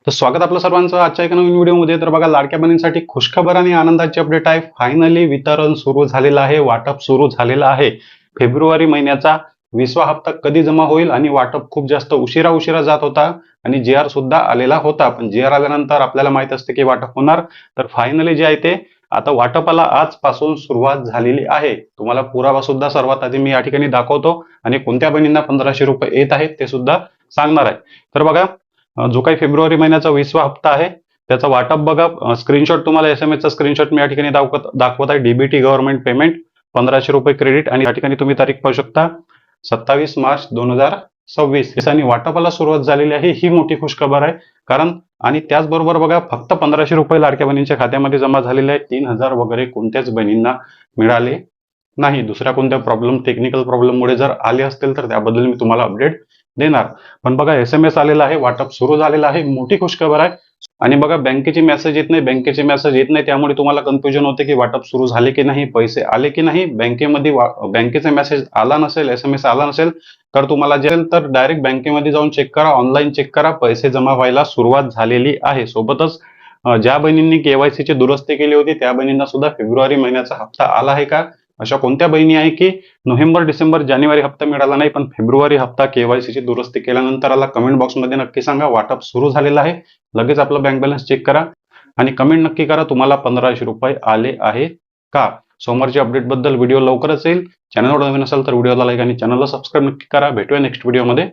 तर स्वागत आपलं सर्वांचं आजच्या एका नवीन व्हिडिओमध्ये. तर बघा, लाडक्या बहिणींसाठी खुशखबर आणि आनंदाची अपडेट आहे. फायनली वितरण सुरू झालेलं आहे, वाटप सुरू झालेलं आहे. फेब्रुवारी महिन्याचा 20वा हप्ता कधी जमा होईल आणि वाटप खूप जास्त उशिरा जात होता आणि जी आर सुद्धा आलेला होता. पण जी आर आल्यानंतर आपल्याला माहित असते की वाटप होणार. तर फायनली जे आहे ते आता वाटपाला आजपासून सुरुवात झालेली आहे. तुम्हाला पुरावा सुद्धा सर्वात आधी मी या ठिकाणी दाखवतो आणि कोणत्या बहिणींना 1500 रुपये येत आहेत ते सुद्धा सांगणार आहे. तर बघा, जो काही फेब्रुवारी महिन्याचा 20वा हप्ता आहे त्याचा वाटप बघा. स्क्रीनशॉट तुम्हाला एसएमएसचा स्क्रीनशॉट मी या ठिकाणी दाखवत आहे. डीबीटी गव्हर्नमेंट पेमेंट 1500 रुपये क्रेडिट आणि या ठिकाणी तुम्ही तारीख पाहू शकता 27 मार्च 2026 आणि वाटपाला सुरुवात झालेली आहे. ही मोठी खुशखबर आहे. कारण आणि त्याचबरोबर बघा, फक्त 1500 रुपये लाडक्या बहिणींच्या खात्यामध्ये जमा झालेले आहेत. 3000 वगैरे कोणत्याच बहिणींना मिळाले नाही. दुसऱ्या कोणत्या टेक्निकल प्रॉब्लेममुळे जर आले असतील तर त्याबद्दल मी तुम्हाला अपडेट देणार. पण बघा, एसएमएस आलेला आहे, वाटप सुरू झालेलं आहे. मोठी खुशखबर आहे. आणि बघा, बँकेचे मेसेज येत नाही, त्यामुळे तुम्हाला कन्फ्युजन होते की वाटप सुरू झाले की नाही, पैसे आले की नाही. बँकेमध्ये बँकेचा मेसेज आला नसेल, एसएमएस आला नसेल तर तुम्हाला जे तर डायरेक्ट बँकेमध्ये जाऊन चेक करा, ऑनलाईन चेक करा. पैसे जमा व्हायला सुरुवात झालेली आहे. सोबतच ज्या बहिणींनी केवायसी ची दुरुस्ती केली होती त्या बहिणींना सुद्धा फेब्रुवारी महिन्याचा हप्ता आला आहे का? अशा कोणत्या बहिणी आहे की नोव्हेंबर, डिसेंबर, जानेवारी हप्ता मिळाला नाही पण फेब्रुवारी हप्ता केवायसी ची दुरुस्ती केल्यानंतर आला? कमेंट बॉक्समध्ये नक्की सांगा. वाटप सुरू झालेलं आहे. लगेच आपलं बँक बॅलन्स चेक करा आणि कमेंट नक्की करा तुम्हाला 1500 रुपये आले आहे का? सोमवारच्या अपडेट बद्दल व्हिडिओ लवकरच येईल. चॅनलवर नवीन असेल तर व्हिडिओला लाईक आणि चॅनलला सबस्क्राईब नक्की करा. भेटूया नेक्स्ट व्हिडिओमध्ये.